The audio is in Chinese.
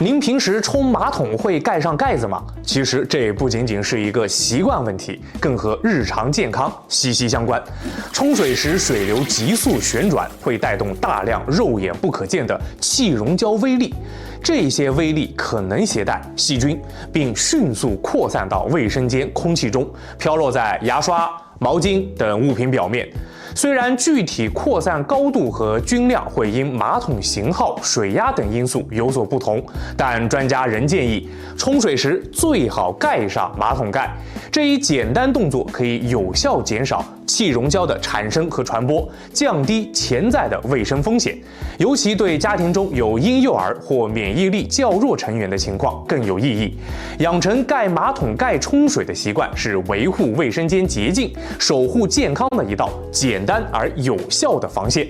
您平时冲马桶会盖上盖子吗？其实这不仅仅是一个习惯问题，更和日常健康息息相关。冲水时水流急速旋转，会带动大量肉眼不可见的气溶胶微粒，这些微粒可能携带细菌，并迅速扩散到卫生间空气中，飘落在牙刷、毛巾等物品表面。虽然具体扩散高度和均量会因马桶型号、水压等因素有所不同，但专家仍建议冲水时最好盖上马桶盖。这一简单动作可以有效减少气溶胶的产生和传播，降低潜在的卫生风险。尤其对家庭中有婴幼儿或免疫力较弱成员的情况更有意义。养成盖马桶盖冲水的习惯，是维护卫生间洁净、守护健康的一道简单而有效的防线。